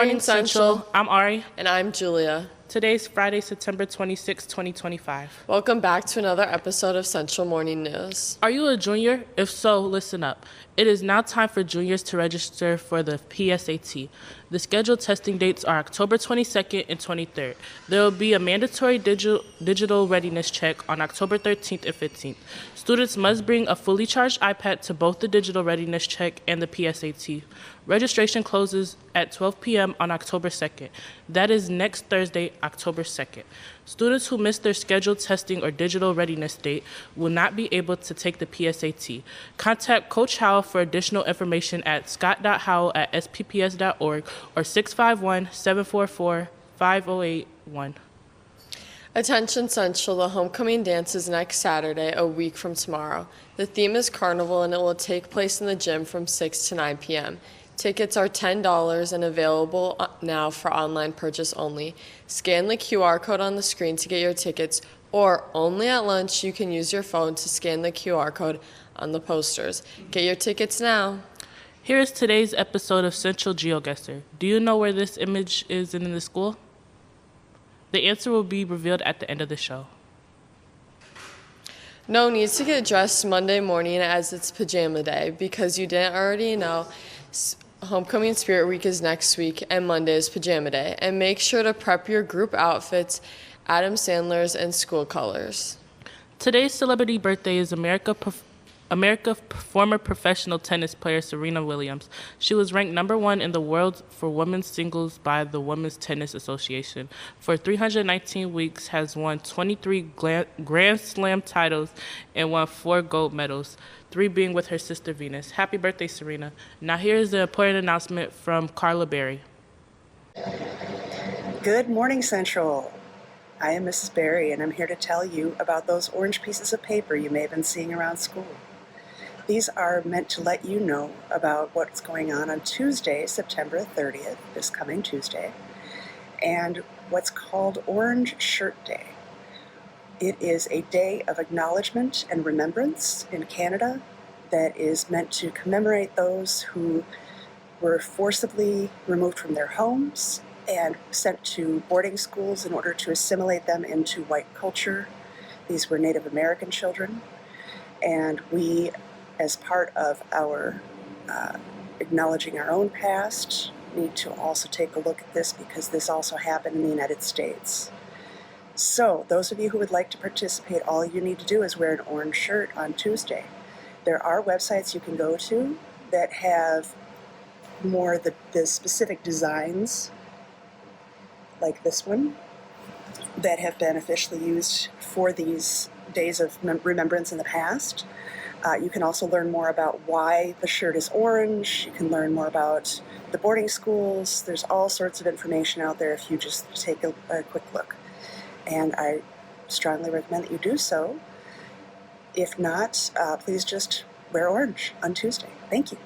Morning Central. I'm Ari. And I'm Julia. Today's Friday, September 26, 2025. Welcome back to another episode of Central Morning News. Are you a junior? If so, listen up. It is now time for juniors to register for the PSAT. The scheduled testing dates are October 22nd and 23rd. There will be a mandatory digital readiness check on October 13th and 15th. Students must bring a fully charged iPad to both the digital readiness check and the PSAT. Registration closes at 12 p.m. on October 2nd. That is next Thursday, October 2nd. Students who miss their scheduled testing or digital readiness date will not be able to take the PSAT. Contact Coach Howell for additional information at scott.howell@spps.org or 651-744-5081. Attention Central, the homecoming dance is next Saturday, a week from tomorrow. The theme is Carnival and it will take place in the gym from 6 to 9 p.m. Tickets are $10 and available now for online purchase only. Scan the QR code on the screen to get your tickets, or only at lunch you can use your phone to scan the QR code on the posters. Get your tickets now. Here is today's episode of Central GeoGuessr. Do you know where this image is in the school? The answer will be revealed at the end of the show. No need to get dressed Monday morning as it's pajama day, because you didn't already know. Homecoming Spirit Week is next week, and Monday is Pajama Day. And make sure to prep your group outfits, Adam Sandler's, and school colors. Today's celebrity birthday is America former professional tennis player Serena Williams. She was ranked number 1 in the world for women's singles by the Women's Tennis Association. For 319 weeks, has won 23 Grand Slam titles and won 4 gold medals, 3 being with her sister Venus. Happy birthday, Serena. Now here's the important announcement from Carla Berry. Good morning, Central. I am Mrs. Berry, and I'm here to tell you about those orange pieces of paper you may have been seeing around school. These are meant to let you know about what's going on Tuesday, September 30th, this coming Tuesday, and what's called Orange Shirt Day. It is a day of acknowledgement and remembrance in Canada that is meant to commemorate those who were forcibly removed from their homes and sent to boarding schools in order to assimilate them into white culture. These were Native American children, and we, as part of our acknowledging our own past, need to also take a look at this, because this also happened in the United States. So those of you who would like to participate, all you need to do is wear an orange shirt on Tuesday. There are websites you can go to that have more the specific designs, like this one, that have been officially used for these days of remembrance in the past. You can also learn more about why the shirt is orange. You can learn more about the boarding schools. There's all sorts of information out there if you just take a quick look. And I strongly recommend that you do so. If not, please just wear orange on Tuesday. Thank you.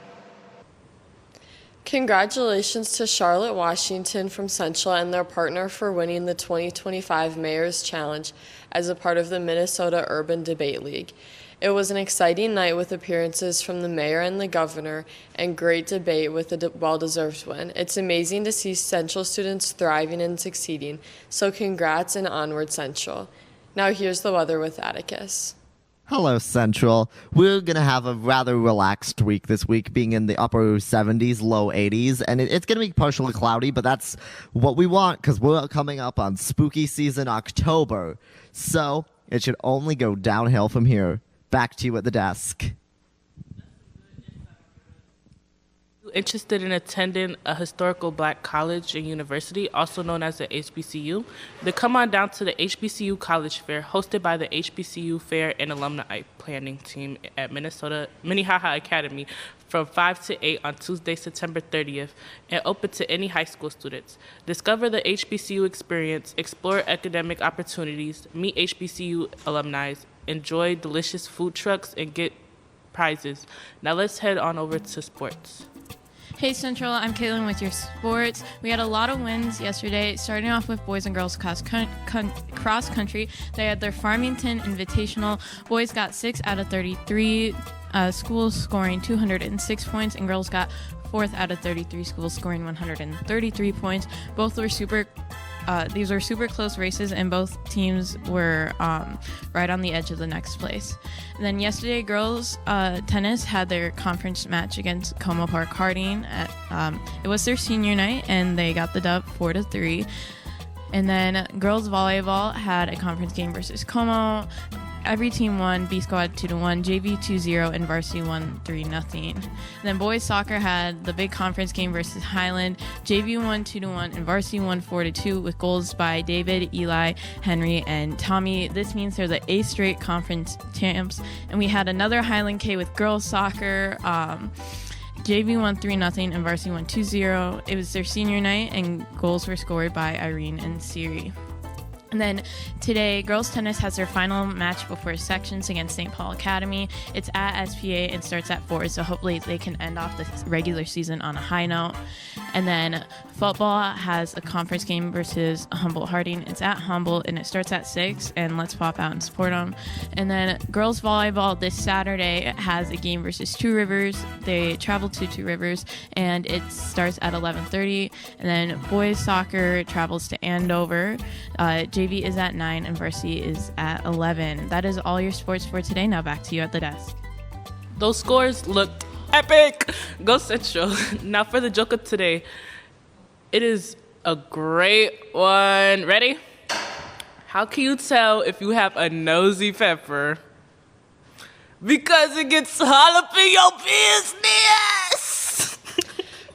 Congratulations to Charlotte Washington from Central and their partner for winning the 2025 Mayor's Challenge as a part of the Minnesota Urban Debate League. It was an exciting night with appearances from the mayor and the governor, and great debate with a well-deserved win. It's amazing to see Central students thriving and succeeding, so congrats and onward, Central. Now here's the weather with Atticus. Hello, Central. We're going to have a rather relaxed week this week, being in the upper 70s, low 80s, and it's going to be partially cloudy, but that's what we want because we're coming up on spooky season October. So it should only go downhill from here. Back to you at the desk. Interested in attending a historical black college and university, also known as the HBCU, then come on down to the HBCU College Fair, hosted by the HBCU Fair and Alumni Planning Team at Minnehaha Academy from 5 to 8 on Tuesday, September 30th, and open to any high school students. Discover the HBCU experience, explore academic opportunities, meet HBCU alumni, enjoy delicious food trucks, and get prizes. Now let's head on over to sports. Hey Central, I'm Caitlin with your sports. We had a lot of wins yesterday, starting off with boys and girls cross country. They had their Farmington Invitational. Boys got 6 out of 33 schools scoring 206 points, and girls got 4th out of 33 schools scoring 133 points. These were super close races, and both teams were right on the edge of the next place. And then yesterday, girls tennis had their conference match against Como Park Harding. It was their senior night, and they got the dub 4-3. And then girls volleyball had a conference game versus Como. Every team won. B squad 2-1, JV 2-0, and varsity won 3-0. Then boys soccer had the big conference game versus Highland. JV won 2-1, and varsity won 4-2 with goals by David, Eli, Henry, and Tommy. This means they're the 8th straight conference champs. And we had another Highland K with girls soccer. JV won 3-0 and varsity won 2-0. It was their senior night, and goals were scored by Irene and Siri. And then today, girls tennis has their final match before sections against St. Paul Academy. It's at SPA and starts at 4, so hopefully they can end off the regular season on a high note. And then football has a conference game versus Humboldt Harding. It's at Humboldt, and it starts at 6, and let's pop out and support them. And then girls volleyball this Saturday has a game versus Two Rivers. They travel to Two Rivers, and it starts at 11:30. And then boys soccer travels to Andover. JV is at 9 and varsity is at 11. That is all your sports for today. Now back to you at the desk. Those scores looked epic. Go Central. Now for the joke of today. It is a great one. Ready? How can you tell if you have a nosy pepper? Because it gets all up in your business.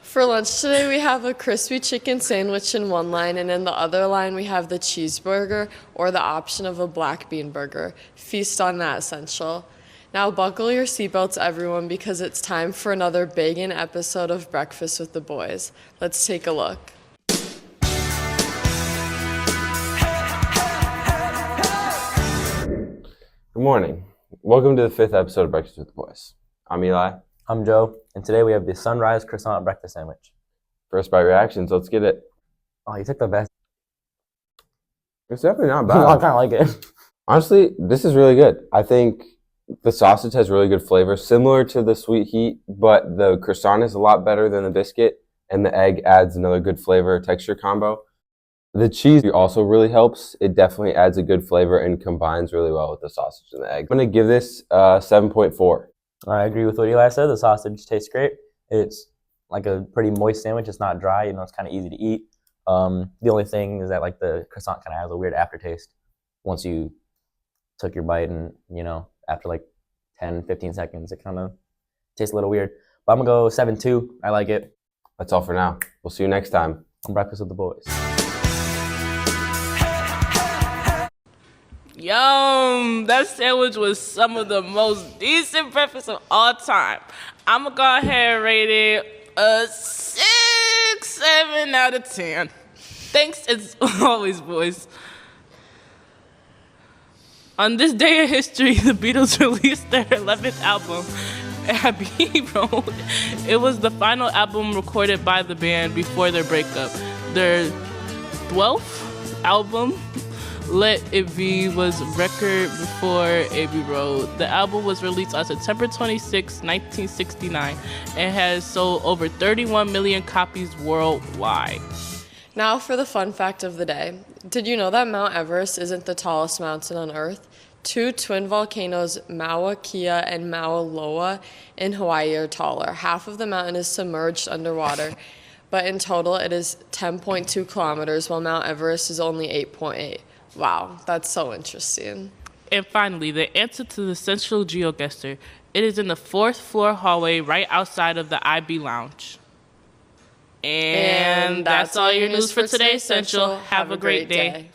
For lunch today, we have a crispy chicken sandwich in one line, and in the other line, we have the cheeseburger or the option of a black bean burger. Feast on that, Central. Now buckle your seatbelts, everyone, because it's time for another bangin' episode of Breakfast with the Boys. Let's take a look. Good morning. Welcome to the 5th episode of Breakfast with the Boys. I'm Eli. I'm Joe, and today we have the sunrise croissant breakfast sandwich. First bite reactions, let's get it. Oh, you took the best. It's definitely not I bad. kind of like it. Honestly, this is really good. I think the sausage has really good flavor, similar to the sweet heat, but the croissant is a lot better than the biscuit, and the egg adds another good flavor texture combo. The cheese also really helps. It definitely adds a good flavor and combines really well with the sausage and the egg. I'm going to give this 7.4. I agree with what Eli said. The sausage tastes great. It's like a pretty moist sandwich. It's not dry. It's kind of easy to eat. The only thing is that like the croissant kind of has a weird aftertaste once you took your bite, and after like 10, 15 seconds, it kind of tastes a little weird. But I'm going to go 7.2. I like it. That's all for now. We'll see you next time on Breakfast with the Boys. Yum! That sandwich was some of the most decent breakfast of all time. I'm going to go ahead and rate it a 6, 7 out of 10. Thanks as always, boys. On this day in history, the Beatles released their 11th album, Abbey Road. It was the final album recorded by the band before their breakup. Their 12th album, Let It Be, was record before Abbey Road. The album was released on September 26, 1969, and has sold over 31 million copies worldwide. Now for the fun fact of the day. Did you know that Mount Everest isn't the tallest mountain on Earth? 2 twin volcanoes, Mauna Kea and Mauna Loa in Hawaii, are taller. Half of the mountain is submerged underwater, but in total it is 10.2 kilometers, while Mount Everest is only 8.8. Wow, that's so interesting. And finally, the answer to the Central GeoGuessr. It is in the 4th floor hallway right outside of the IB Lounge. And that's all your news for today, Central. Have a great day.